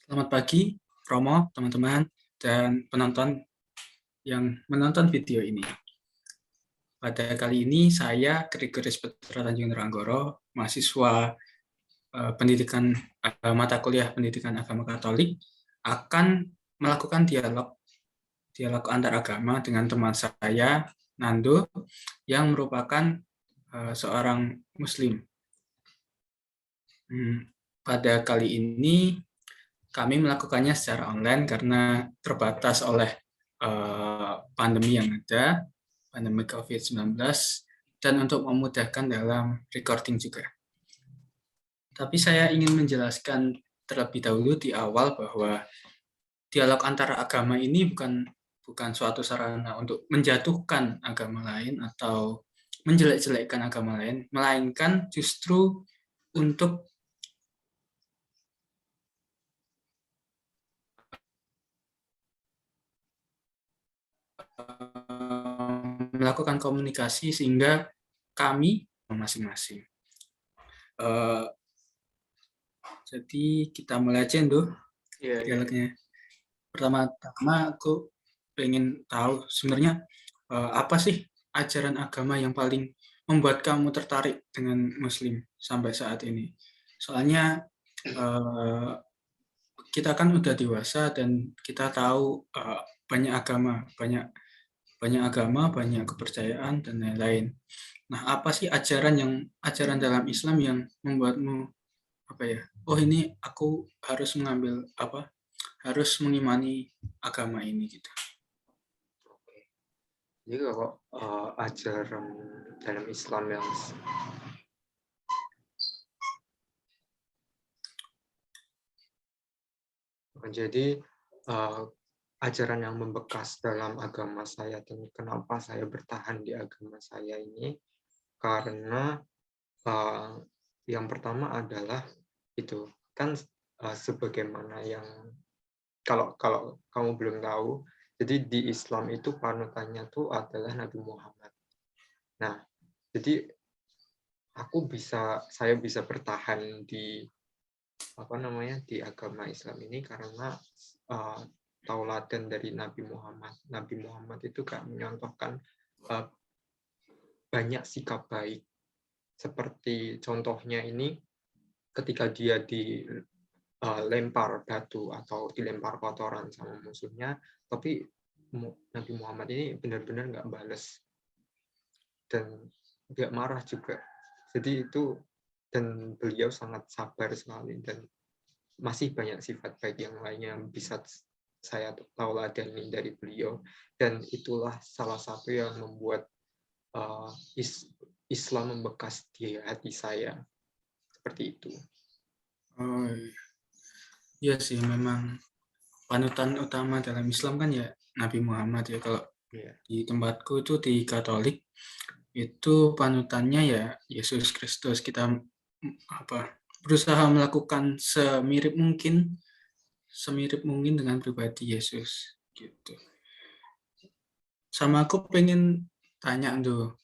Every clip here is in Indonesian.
Selamat pagi, Romo, teman-teman, dan penonton yang menonton video ini. Pada kali ini saya Gregoris Petra Tanjung Neranggoro, mahasiswa pendidikan mata kuliah pendidikan agama Katolik, akan melakukan dialog antar agama dengan teman saya, Nando, yang merupakan seorang Muslim. Pada kali ini kami melakukannya secara online karena terbatas oleh pandemi yang ada, pandemi COVID-19, dan untuk memudahkan dalam recording juga. Tapi saya ingin menjelaskan terlebih dahulu di awal bahwa dialog antara agama ini bukan suatu sarana untuk menjatuhkan agama lain atau menjelek-jelekkan agama lain, melainkan justru untuk melakukan komunikasi sehingga kami masing-masing. Jadi kita mulai aja tuh dialognya. Pertama-tama aku pengen tahu sebenarnya apa sih ajaran agama yang paling membuat kamu tertarik dengan Muslim sampai saat ini? Soalnya kita kan udah dewasa dan kita tahu banyak agama, banyak kepercayaan dan lain-lain. Nah, apa sih ajaran dalam Islam yang membuatmu apa ya? Oh, ini aku harus harus mengimani agama ini gitu. Jadi kalau ajaran dalam Islam yang menjadi ajaran yang membekas dalam agama saya dan kenapa saya bertahan di agama saya ini karena yang pertama adalah itu kan sebagaimana yang kalau kamu belum tahu, jadi di Islam itu panutannya tuh adalah Nabi Muhammad. Nah, jadi saya bisa bertahan di di agama Islam ini karena tauladan dari Nabi Muhammad. Nabi Muhammad itu kan menyontohkan banyak sikap baik. Seperti contohnya ini ketika dia dilempar batu atau dilempar kotoran sama musuhnya, tapi Nabi Muhammad ini benar-benar nggak balas dan nggak marah juga. Jadi itu, dan beliau sangat sabar sekali dan masih banyak sifat baik yang lainnya yang bisa saya tauladani dari beliau, dan itulah salah satu yang membuat Islam membekas di hati saya seperti itu. Oh iya sih, memang panutan utama dalam Islam kan ya Nabi Muhammad ya. Kalau di tempatku itu di Katolik itu panutannya ya Yesus Kristus. Kita berusaha melakukan semirip mungkin dengan pribadi Yesus gitu. Sama aku pengen tanya tuh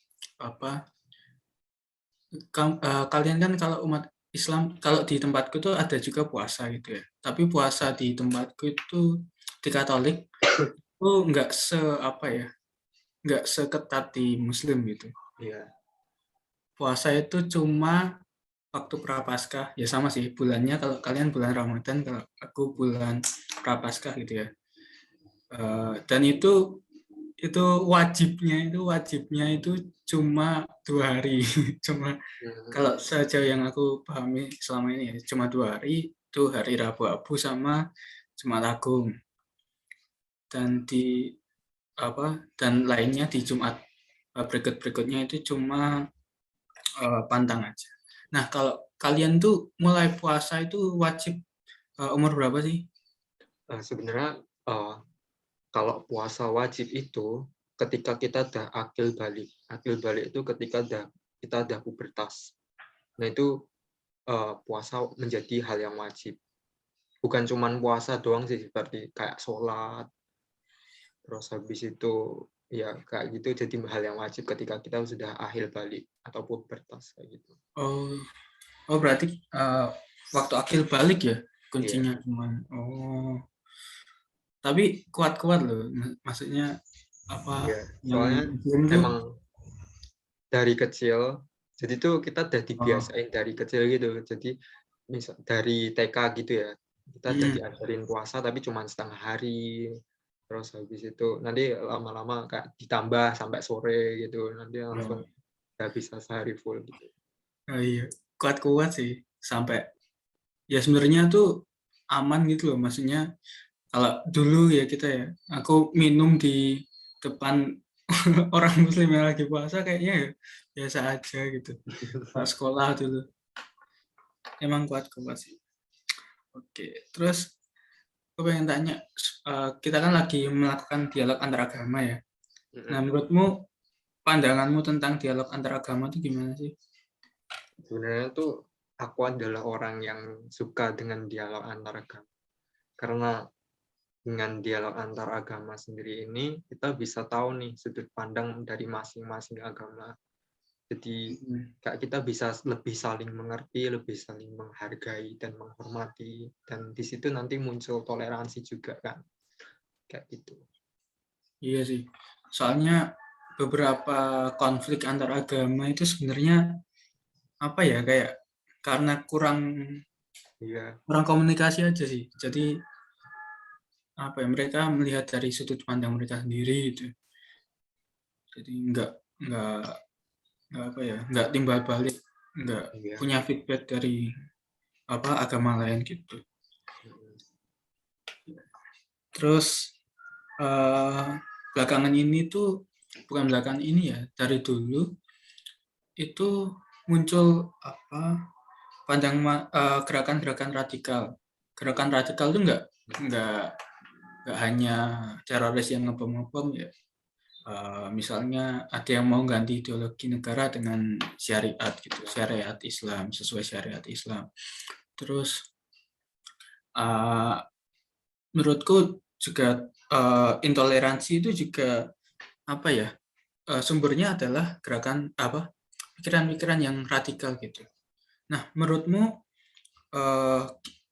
kalian kan kalau umat Islam, kalau di tempatku tuh ada juga puasa gitu ya. Tapi puasa di tempatku itu di Katolik itu nggak seketat di Muslim gitu. Iya. Puasa itu cuma waktu Prapaskah, ya sama sih bulannya. Kalau kalian bulan Ramadan, kalau aku bulan Prapaskah gitu ya. Dan itu wajibnya itu cuma 2 hari. Cuma kalau sejauh yang aku pahami selama ini ya, cuma 2 hari, itu hari Rabu Abu sama Jumat Agung. Dan lainnya di Jumat berikutnya itu cuma pantang aja. Nah, kalau kalian tuh mulai puasa itu wajib umur berapa sih? Sebenarnya kalau puasa wajib itu ketika kita dah akil balik. Akil balik itu ketika kita dah pubertas. Nah itu puasa menjadi hal yang wajib. Bukan cuma puasa doang sih, seperti kayak sholat, terus habis itu ya kayak gitu, jadi hal yang wajib ketika kita sudah akhir balik atau pubertas kayak gitu. Oh berarti waktu akil balik ya? Iya, kuncinya cuman. Oh, tapi kuat-kuat loh. Maksudnya apa iya. yang Soalnya Muslim tuh? emang dari kecil, jadi tuh kita udah Oh, dibiasain dari kecil gitu. Jadi misal dari TK gitu ya, kita udah mm, diajarin puasa tapi cuma setengah hari. Terus habis itu nanti lama-lama kayak ditambah sampai sore gitu. Nanti langsung oh, nggak bisa sehari full gitu. oh iya, kuat-kuat sih sampai ya sebenarnya tuh aman gitu loh. Maksudnya kalau dulu ya kita ya, aku minum di depan orang Muslim yang lagi puasa kayaknya ya biasa aja gitu. Pas sekolah dulu emang kuat-kuat sih. Oke, terus aku pengen tanya, kita kan lagi melakukan dialog antar agama ya. Nah, menurutmu pandanganmu tentang dialog antar agama itu gimana sih? Sebenarnya tuh aku adalah orang yang suka dengan dialog antar agama. Karena dengan dialog antar agama sendiri ini, kita bisa tahu nih sudut pandang dari masing-masing agama. Jadi Hmm. kayak kita bisa lebih saling mengerti, lebih saling menghargai dan menghormati. Dan di situ nanti muncul toleransi juga kan. Kayak gitu. Iya sih. Soalnya beberapa konflik antar agama itu sebenarnya apa ya kayak karena kurang Iya, kurang komunikasi aja sih. Jadi apa ya mereka melihat dari sudut pandang mereka sendiri gitu. Jadi nggak nggak apa ya nggak timbal balik nggak iya. punya feedback dari apa agama lain gitu. Terus eh, belakangan ini tuh bukan belakangan ini ya dari dulu itu muncul apa gerakan-gerakan radikal. Gerakan radikal itu nggak nggak hanya teroris yang ngebom-ngebom ya. Misalnya ada yang mau ganti ideologi negara dengan syariat gitu, syariat Islam sesuai syariat Islam. Terus uh, menurutku juga intoleransi itu juga apa ya sumbernya adalah gerakan apa pikiran-pikiran yang radikal gitu. Nah, menurutmu eh,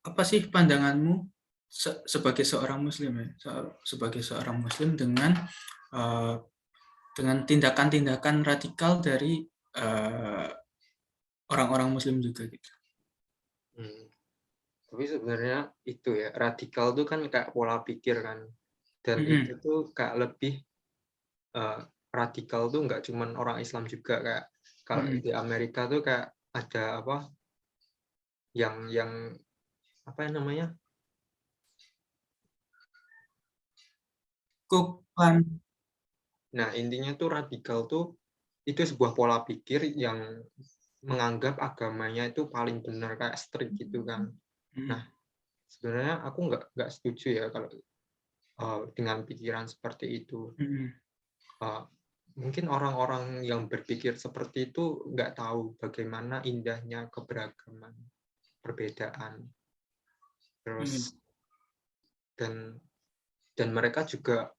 apa sih pandanganmu sebagai seorang Muslim ya, sebagai seorang Muslim eh, dengan tindakan-tindakan radikal dari eh, orang-orang Muslim juga gitu. Hmm. Tapi sebenarnya itu ya, radikal tuh kan kayak pola pikir kan. Dan itu Mm-mm. tuh kayak lebih uh, radikal tuh nggak cuman orang Islam juga, kayak kalau Mm-mm. di Amerika tuh kayak ada apa yang apa namanya, Kuklan. nah intinya tuh radikal tuh itu sebuah pola pikir yang menganggap agamanya itu paling benar, kayak strict gitu kan. Nah, Mm-mm. sebenarnya aku nggak setuju ya kalau dengan pikiran seperti itu. Mm-mm. Uh, Mungkin orang-orang yang berpikir seperti itu nggak tahu bagaimana indahnya keberagaman, perbedaan. Mm-mm. Terus dan mereka juga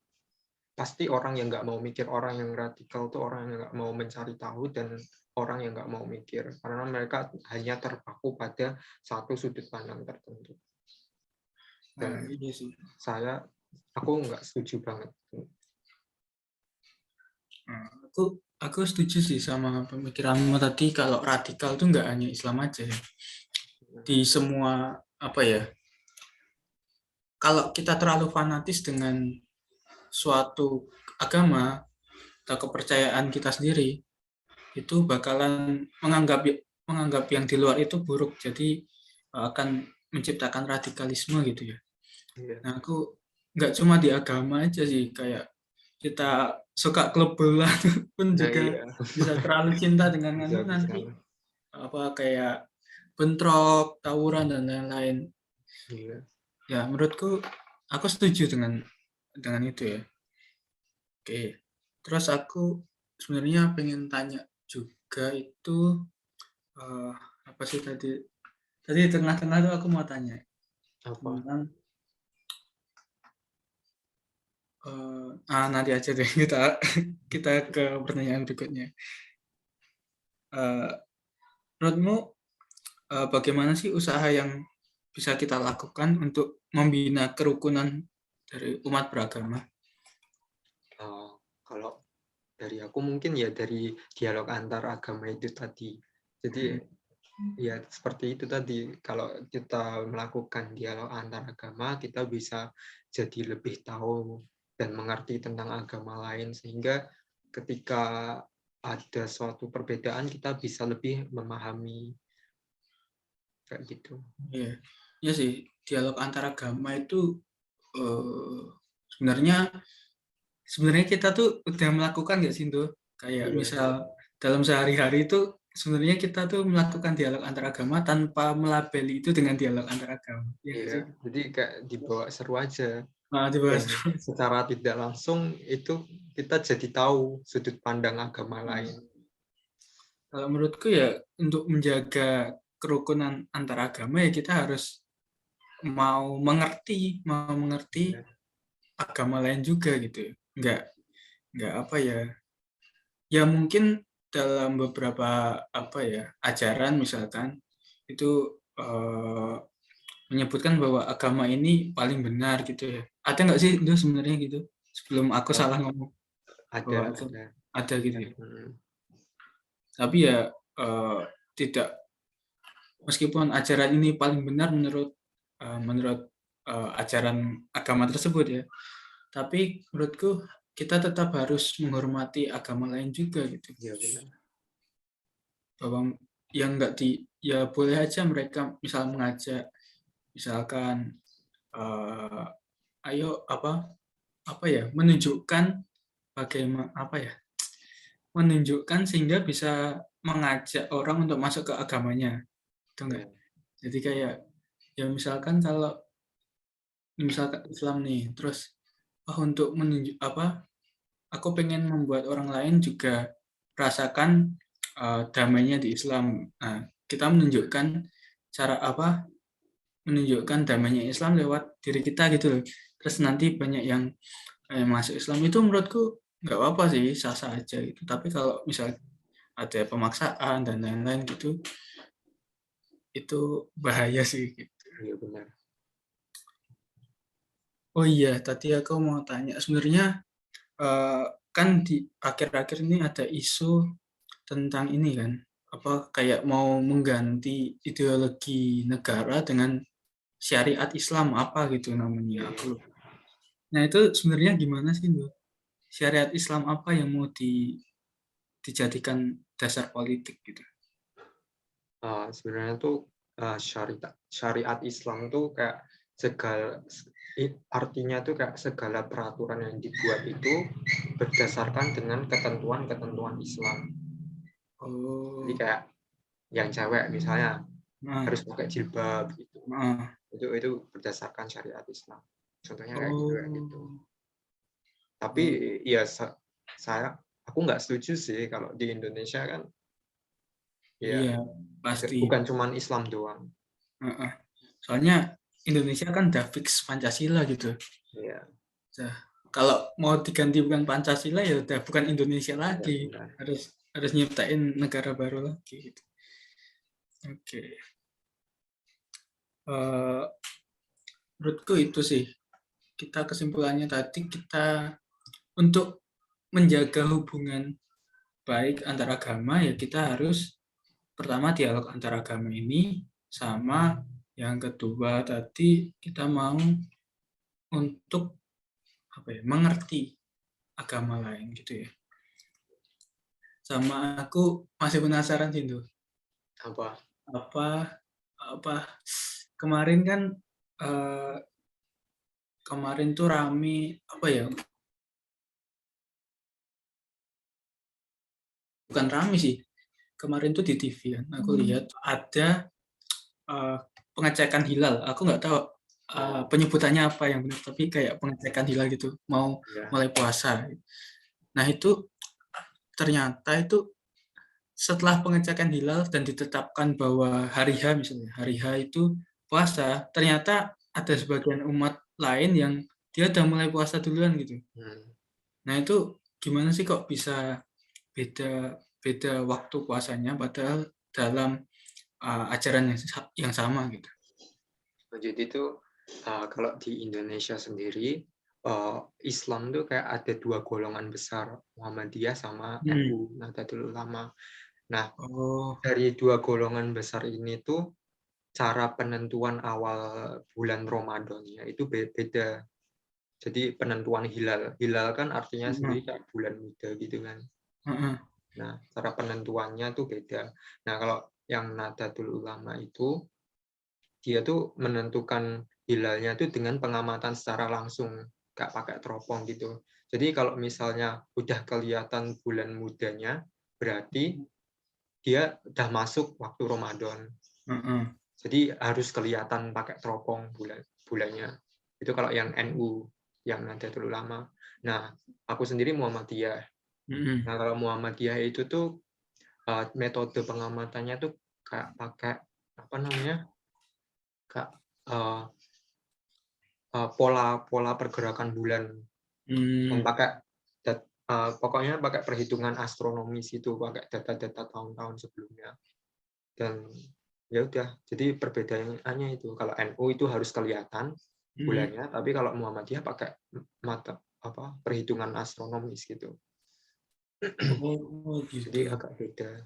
pasti orang yang nggak mau mikir, orang yang radikal tuh orang yang nggak mau mencari tahu dan orang yang nggak mau mikir karena mereka hanya terpaku pada satu sudut pandang tertentu. Dan Iya sih. aku nggak setuju banget. Aku setuju sih sama pemikiranmu tadi kalau radikal itu nggak hanya Islam aja ya. Di semua apa ya kalau kita terlalu fanatis dengan suatu agama atau kepercayaan kita sendiri itu bakalan menganggap yang di luar itu buruk jadi akan menciptakan radikalisme gitu ya. Iya, Nah aku nggak cuma di agama aja sih kayak kita suka klub bola pun nah, juga iya. bisa terlalu cinta dengan Bisa itu bisa. nanti apa kayak bentrok, tawuran dan lain-lain. Iya. Ya menurutku aku setuju dengan itu ya. Oke. Terus aku sebenarnya pengen tanya juga itu eh, apa sih tadi? Tadi di tengah-tengah tuh aku mau tanya Apa? tentang nanti aja deh kita kita ke pertanyaan berikutnya. Eh, menurutmu bagaimana sih usaha yang bisa kita lakukan untuk membina kerukunan dari umat beragama? Kalau dari aku mungkin ya dari dialog antar agama itu tadi. Jadi ya seperti itu tadi, kalau kita melakukan dialog antar agama, kita bisa jadi lebih tahu dan mengerti tentang agama lain, sehingga ketika ada suatu perbedaan kita bisa lebih memahami kayak gitu. Iya, iya sih, dialog antar agama itu eh, sebenarnya sebenarnya kita tuh udah melakukan nggak sih tuh? Kayak Iya, misal dalam sehari-hari itu sebenarnya kita tuh melakukan dialog antar agama tanpa melabeli itu dengan dialog antar agama. Iya nggak iya. sih? Jadi kayak dibawa seru aja. Nah, dibahas. Dan secara tidak langsung itu kita jadi tahu sudut pandang agama lain. Kalau menurutku ya untuk menjaga kerukunan antar agama ya kita harus mau mengerti Ya, agama lain juga gitu. Enggak apa ya. Ya mungkin dalam beberapa apa ya ajaran misalkan itu menyebutkan bahwa agama ini paling benar gitu ya. Ada nggak sih itu sebenarnya gitu? Sebelum aku oh, salah ngomong bahwa ada, itu ada. ada gitu ya. Hmm, Tapi ya tidak meskipun ajaran ini paling benar menurut ajaran agama tersebut ya. Tapi menurutku kita tetap harus menghormati agama lain juga gitu. ya benar. Bahwa yang nggak di ya boleh aja mereka misal mengajak misalkan eh, ayo apa ya menunjukkan bagaimana apa ya menunjukkan sehingga bisa mengajak orang untuk masuk ke agamanya itu enggak Ya, jadi kayak ya misalkan kalau misalkan Islam nih terus untuk menunjuk apa aku pengen membuat orang lain juga rasakan damainya di Islam. Nah, kita menunjukkan cara apa menunjukkan damainya Islam lewat diri kita gitu loh. Terus nanti banyak yang masuk Islam itu menurutku nggak apa-apa sih, sah-sah aja gitu. Tapi kalau misal ada pemaksaan dan lain-lain gitu, itu bahaya sih. Gitu. ya benar. Oh iya, tadi aku mau tanya, sebenarnya eh, kan di akhir-akhir ini ada isu tentang ini kan, apa kayak mau mengganti ideologi negara dengan syariat Islam apa gitu namanya. Aku lupa. Nah itu sebenarnya gimana sih, Bu? Syariat Islam apa yang mau dijadikan dasar politik gitu? Sebenarnya tuh syariat Islam tuh kayak segala artinya tuh kayak segala peraturan yang dibuat itu berdasarkan dengan ketentuan-ketentuan Islam. Jadi Oh, kayak yang cewek misalnya nah, harus pakai jilbab gitu. nah, Itu berdasarkan syariat Islam. Contohnya kayak gitu. oh, Tapi oh, ya saya aku nggak setuju sih kalau di Indonesia kan ya iya pasti. bukan cuman Islam doang. Heeh. Soalnya Indonesia kan udah fix Pancasila gitu. Ya, Nah, kalau mau diganti bukan Pancasila ya udah bukan Indonesia ya lagi. benar. Harus harus nyiptain negara baru lagi gitu. Oke. Eh, menurutku itu sih. Kita kesimpulannya tadi kita untuk menjaga hubungan baik antar agama ya kita harus pertama dialog antar agama ini sama yang kedua tadi kita mau untuk apa ya mengerti agama lain gitu ya. Sama aku masih penasaran sih tuh Apa? apa apa kemarin kan eh, kemarin tuh rame apa ya bukan rame sih kemarin tuh di TV kan aku lihat ada eh, pengecekan hilal aku nggak tahu penyebutannya apa yang benar tapi kayak pengecekan hilal gitu mau Ya. mulai puasa nah itu ternyata itu setelah pengecekan hilal dan ditetapkan bahwa hari H misalnya, hari H itu puasa, ternyata ada sebagian umat lain yang dia udah mulai puasa duluan gitu. Hmm. Nah itu gimana sih kok bisa beda beda waktu puasanya padahal dalam ajaran yang sama gitu. Jadi itu kalau di Indonesia sendiri Islam tuh kayak ada 2 golongan besar, Muhammadiyah sama NU, Nahdlatul Ulama. Nah, Oh. dari 2 golongan besar ini tuh cara penentuan awal bulan Ramadannya itu beda. Jadi penentuan hilal. Hilal kan artinya sendiri kayak bulan muda gitu kan. Nah, cara penentuannya tuh beda. Nah, kalau yang Nahdlatul Ulama itu dia tuh menentukan hilalnya itu dengan pengamatan secara langsung, nggak pakai teropong gitu. Jadi kalau misalnya udah kelihatan bulan mudanya, berarti dia udah masuk waktu Ramadan. Jadi harus kelihatan pakai teropong bulannya. Itu kalau yang NU, yang Nahdlatul Ulama. Nah, aku sendiri Muhammadiyah. Nah, kalau Muhammadiyah itu tuh metode pengamatannya tuh kayak pakai apa namanya? Kayak pola pergerakan bulan dan pakai pokoknya pakai perhitungan astronomis itu, pakai data-data tahun-tahun sebelumnya. Dan ya udah, jadi perbedaannya itu kalau NU itu harus kelihatan bulannya, tapi kalau Muhammadiyah pakai perhitungan astronomis gitu. Oh gitu. Jadi agak beda.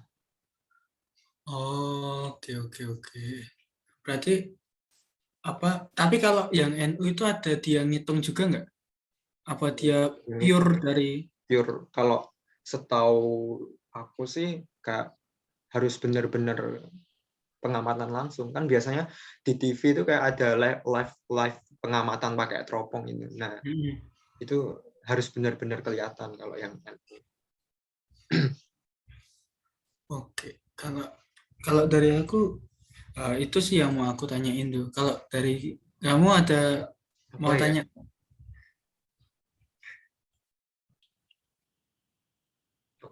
Oh, oke. Berarti apa? Tapi kalau yang NU itu ada dia ngitung juga nggak? Apa dia Ini pure dari? pure, kalau setahu aku sih kayak harus benar-benar pengamatan langsung. Kan biasanya di TV itu kayak ada live pengamatan pakai teropong ini. Nah, itu harus benar-benar kelihatan kalau yang NU. Oke. Kalau dari aku itu sih yang mau aku tanyain tuh. Kalau dari kamu ada mau Apa ya? tanya?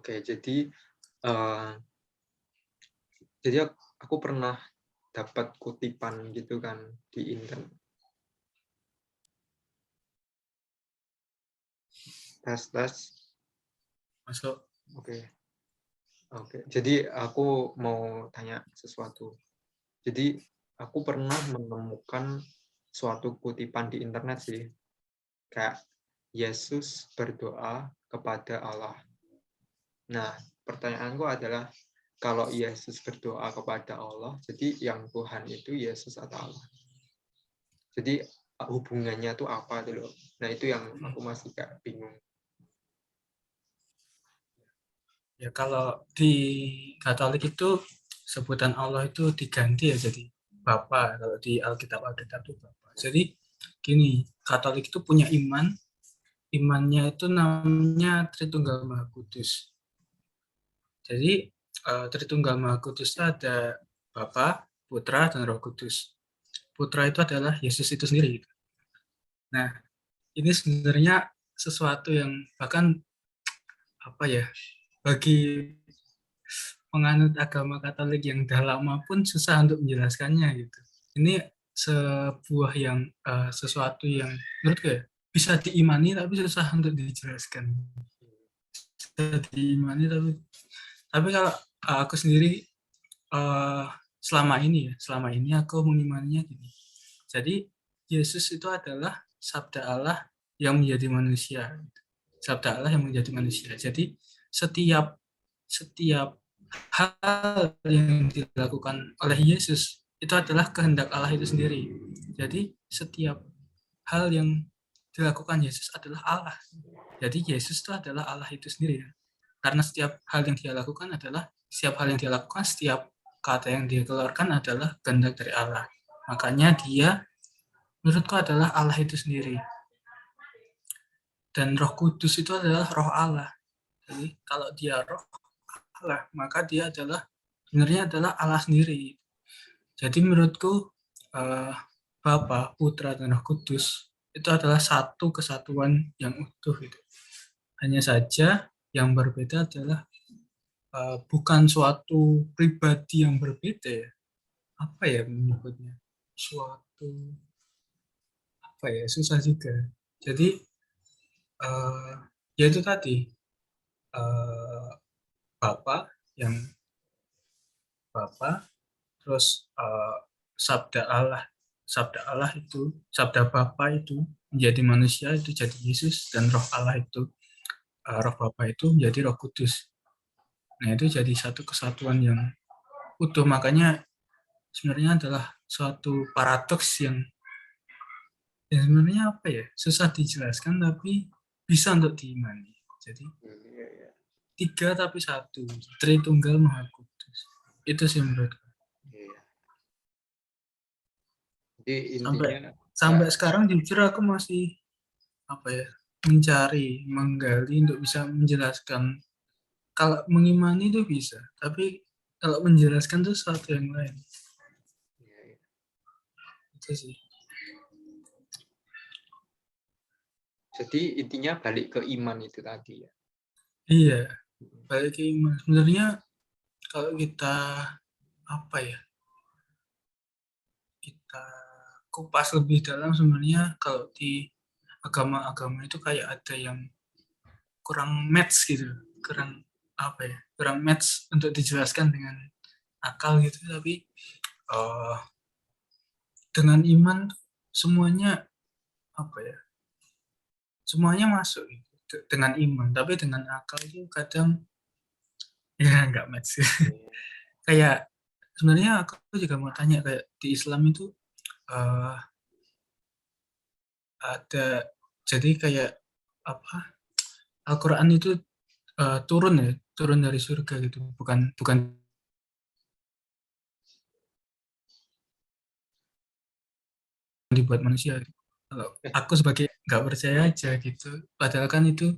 Oke, jadi aku pernah dapat kutipan gitu kan di internet. Tes. Masuk. Oke. Jadi aku mau tanya sesuatu. Jadi aku pernah menemukan suatu kutipan di internet sih. Kayak Yesus berdoa kepada Allah. Nah, pertanyaanku adalah kalau Yesus berdoa kepada Allah, jadi yang Tuhan itu Yesus atau Allah? Jadi hubungannya tuh apa tuh loh? Nah, itu yang aku masih kayak bingung. Ya kalau di Katolik itu sebutan Allah itu diganti ya jadi Bapa. Kalau di Alkitab itu Bapa. Jadi gini, Katolik itu punya imannya itu namanya Tritunggal Maha Kudus. Jadi Tritunggal Maha Kudus itu ada Bapa, Putra, dan Roh Kudus. Putra itu adalah Yesus itu sendiri. Nah, ini sebenarnya sesuatu yang bahkan apa ya, bagi penganut agama Katolik yang dah lama pun susah untuk menjelaskannya gitu. Ini sebuah yang sesuatu yang menurut gue bisa diimani tapi susah untuk dijelaskan. Bisa diimani tapi kalau aku sendiri uh, selama ini aku mengimaninya gini. Jadi Yesus itu adalah sabda Allah yang menjadi manusia. Sabda Allah yang menjadi manusia. Jadi setiap setiap hal yang dilakukan oleh Yesus itu adalah kehendak Allah itu sendiri. Jadi setiap hal yang dilakukan Yesus adalah Allah. Jadi Yesus itu adalah Allah itu sendiri. Karena setiap hal yang dia lakukan setiap kata yang dia keluarkan adalah kehendak dari Allah. Makanya dia menurutku adalah Allah itu sendiri. Dan Roh Kudus itu adalah Roh Allah. Jadi kalau dia Roh Allah, maka dia sebenarnya adalah Allah sendiri. Jadi menurutku Bapa, Putra, dan Roh Kudus itu adalah satu kesatuan yang utuh. Gitu. Hanya saja yang berbeda adalah bukan suatu pribadi yang berbeda ya. Apa ya menyebutnya? Suatu apa ya, susah juga. Jadi ya itu tadi uh, Bapa yang Bapa, terus sabda Allah sabda Allah itu, sabda Bapa itu menjadi manusia itu jadi Yesus, dan roh Allah itu, roh Bapa itu menjadi Roh Kudus. Nah, itu jadi satu kesatuan yang utuh. Makanya sebenarnya adalah suatu paradoks yang sebenarnya apa ya, susah dijelaskan tapi bisa untuk diimani. Jadi tiga tapi satu, Tritunggal Maha Kudus. Itu sih menurutku. Jadi Sampai intinya sekarang jujur aku masih apa ya, mencari, menggali untuk bisa menjelaskan. Kalau mengimani itu bisa, tapi kalau menjelaskan itu sesuatu yang lain. Itu sih. jadi intinya balik ke iman itu tadi ya. Iya, balik ke iman. Sebenarnya kalau kita apa ya, kita kupas lebih dalam, sebenarnya kalau di agama-agama itu kayak ada yang kurang match gitu, kurang apa ya, kurang match untuk dijelaskan dengan akal gitu. Tapi uh, dengan iman semuanya apa ya, semuanya masuk gitu. Dengan iman, tapi dengan akal itu kadang ya nggak match. Kayak sebenarnya aku juga mau tanya, kayak di Islam itu uh, ada, jadi kayak apa, Al-Quran itu turun ya, turun dari surga gitu, bukan bukan dibuat manusia gitu. Kalau aku sebagai nggak percaya aja gitu, padahal kan itu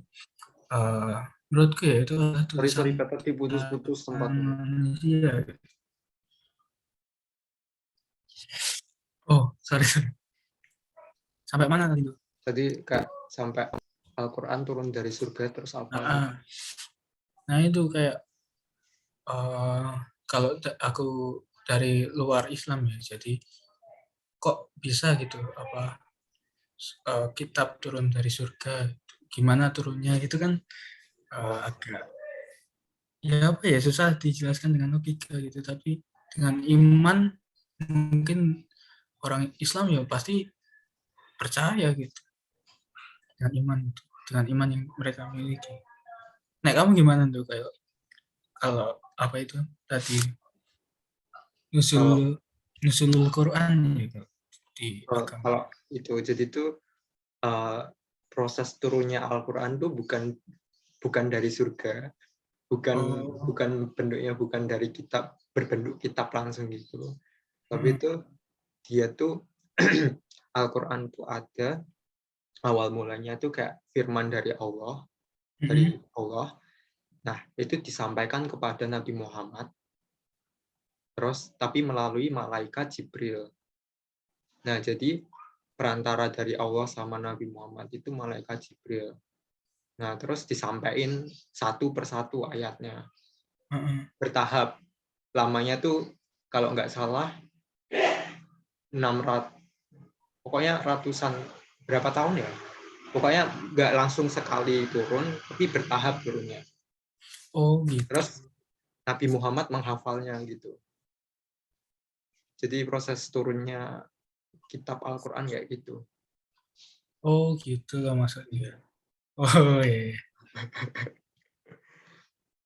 uh, menurutku ya itu adalah Sorry tulisan Kak, tadi putus-putus tempatnya. manusia. Oh, sorry, sorry. Sampai mana tadi itu? Tadi Kak sampai Al-Quran turun dari surga terus apa lagi? Nah itu kayak kalau aku dari luar Islam ya, jadi kok bisa gitu, apa kitab turun dari surga, gimana turunnya gitu kan, agak ya apa ya, susah dijelaskan dengan logika gitu. Tapi dengan iman, mungkin orang Islam ya pasti percaya gitu, dengan iman itu, dengan iman yang mereka miliki. Nah, kamu gimana tuh, kayak kalau apa itu tadi, Kalau nusul nusulul Quran gitu di agama. kalau itu jadi itu uh, proses turunnya Al-Quran tuh bukan dari surga, bukan Oh, bukan bentuknya bukan dari kitab berbentuk kitab langsung gitu. Tapi mm, itu dia tuh Al-Quran tuh ada awal mulanya tuh kayak firman dari mm, Allah. Nah, itu disampaikan kepada Nabi Muhammad terus tapi melalui malaikat Jibril. Nah, jadi perantara dari Allah sama Nabi Muhammad itu malaikat Jibril. Nah, terus disampaikan satu persatu ayatnya. Bertahap. Lamanya tuh kalau nggak salah 600, pokoknya ratusan, berapa tahun ya? Pokoknya nggak langsung sekali turun, tapi bertahap turunnya. oh gitu. Terus Nabi Muhammad menghafalnya gitu. Jadi proses turunnya kitab Al-Quran kayak gitu. Oh gitu lah maksudnya. Oh iya.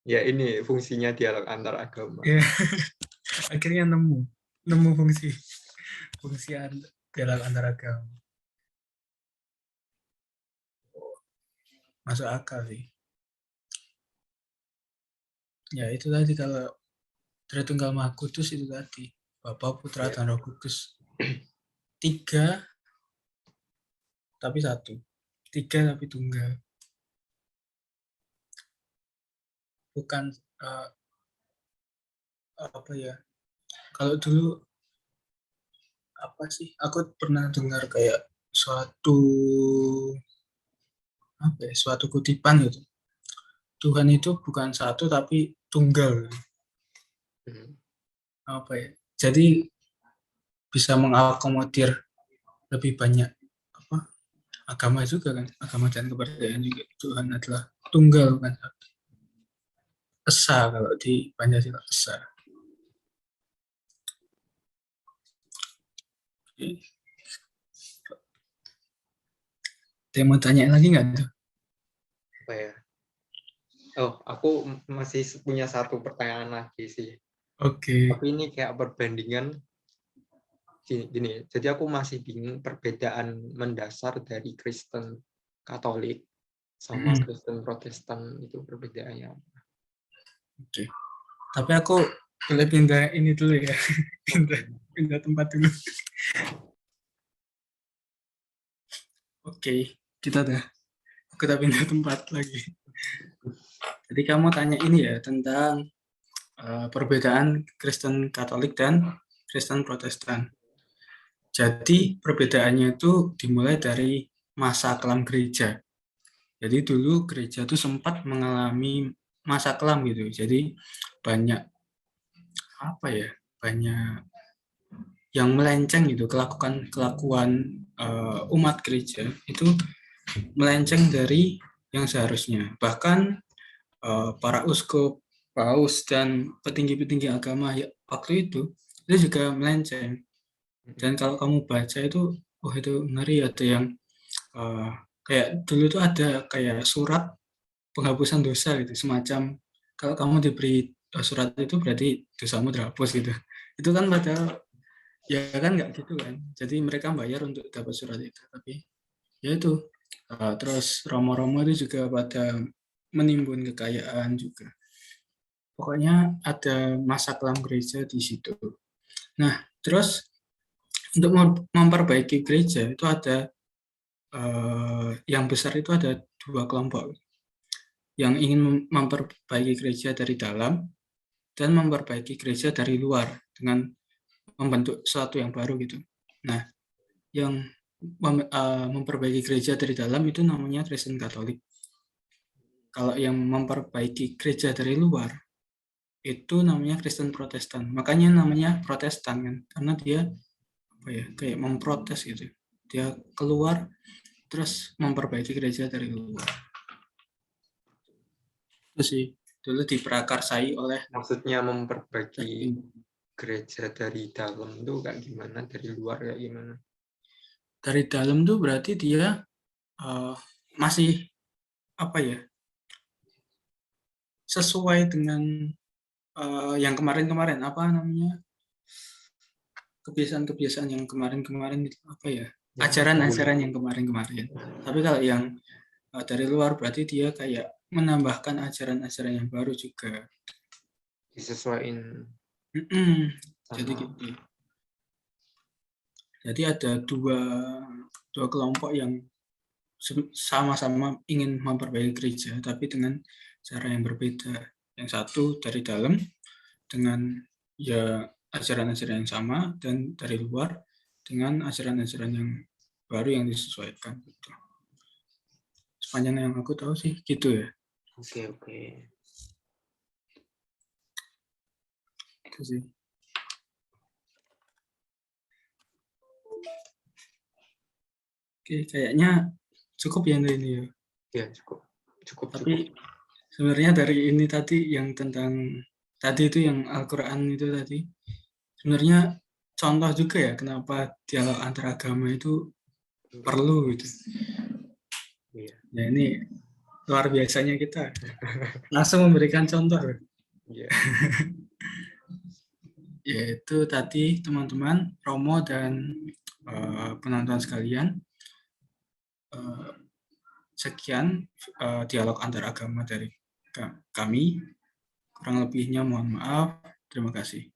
Ya ini fungsinya dialog antar agama. Ya, akhirnya nemu nemu fungsi fungsi dialog antar agama. Masuk akal sih. Ya itu tadi, kalau Tritunggal Maha Kudus itu tadi, Bapa, Putra, Ya. dan Roh Kudus. Tiga tapi satu. Tiga tapi tunggal. Bukan apa ya. Kalau dulu apa sih? Aku pernah dengar kayak suatu apa ya, suatu kutipan gitu. Tuhan itu bukan satu tapi tunggal. Apa ya? Jadi bisa mengakomodir lebih banyak apa, agama juga kan, agama dan kepercayaan juga. Tuhan adalah tunggal kan, esa kalau di Pancasila, esa. Dia mau tanya lagi nggak tuh? Apa ya? Oh, aku masih punya satu pertanyaan lagi sih. Oke. Tapi ini kayak perbandingan gini. Jadi aku masih bingung perbedaan mendasar dari Kristen Katolik sama Kristen Protestan itu perbedaannya. Oke. Tapi aku boleh pindah ini dulu ya. pindah tempat dulu. Oke, kita pindah tempat lagi. Jadi kamu tanya ini ya tentang perbedaan Kristen Katolik dan Kristen Protestan. Jadi perbedaannya itu dimulai dari masa kelam gereja. Jadi dulu gereja itu sempat mengalami masa kelam gitu. Jadi banyak banyak yang melenceng gitu, kelakuan umat gereja itu melenceng dari yang seharusnya. Bahkan para uskup, paus dan petinggi-petinggi agama waktu itu juga melenceng. Dan kalau kamu baca itu, itu ngeri, ada yang kayak dulu tuh ada kayak surat penghapusan dosa gitu, semacam kalau kamu diberi surat itu berarti dosamu terhapus gitu. Itu kan padahal ya kan nggak gitu kan. Jadi mereka bayar untuk dapat surat itu, tapi ya itu. Terus romo-romo itu juga pada menimbun kekayaan juga. Pokoknya ada masa kelam gereja di situ. Nah, terus untuk memperbaiki gereja itu ada yang besar itu ada dua kelompok yang ingin memperbaiki gereja dari dalam dan memperbaiki gereja dari luar dengan membentuk sesuatu yang baru gitu. Nah, yang memperbaiki gereja dari dalam itu namanya Kristen Katolik. Kalau yang memperbaiki gereja dari luar itu namanya Kristen Protestan. Makanya namanya Protestan kan, karena dia kayak memprotes gitu. Dia keluar terus memperbaiki gereja dari luar. Itu sih dulu diprakarsai oleh. Maksudnya memperbaiki gereja dari dalam tuh kayak gimana, dari luar kayak gimana? Dari dalam tuh berarti dia masih sesuai dengan yang kemarin-kemarin, apa namanya, kebiasaan-kebiasaan yang kemarin-kemarin itu ajaran-ajaran yang kemarin-kemarin. Tapi kalau yang dari luar berarti dia kayak menambahkan ajaran-ajaran yang baru juga. Disesuaikan Jadi gitu. Jadi ada dua kelompok yang sama-sama ingin memperbaiki gereja, tapi dengan cara yang berbeda. Yang satu dari dalam dengan ya ajaran-ajaran yang sama, dan dari luar dengan ajaran-ajaran yang baru yang disesuaikan. Gitu. Sepanjang yang aku tahu sih gitu ya. Oke. Itu sih. Oke, kayaknya cukup ya ini ya. Ya, cukup. Tapi sebenarnya dari ini tadi yang tentang tadi itu yang Al-Quran itu tadi, sebenarnya contoh juga ya kenapa dialog antar agama itu perlu gitu. Iya. Ya ini luar biasanya kita langsung memberikan contoh. Iya. Yaitu tadi teman-teman Romo dan penonton sekalian, sekian dialog antar agama dari kami. Kurang lebihnya mohon maaf. Terima kasih.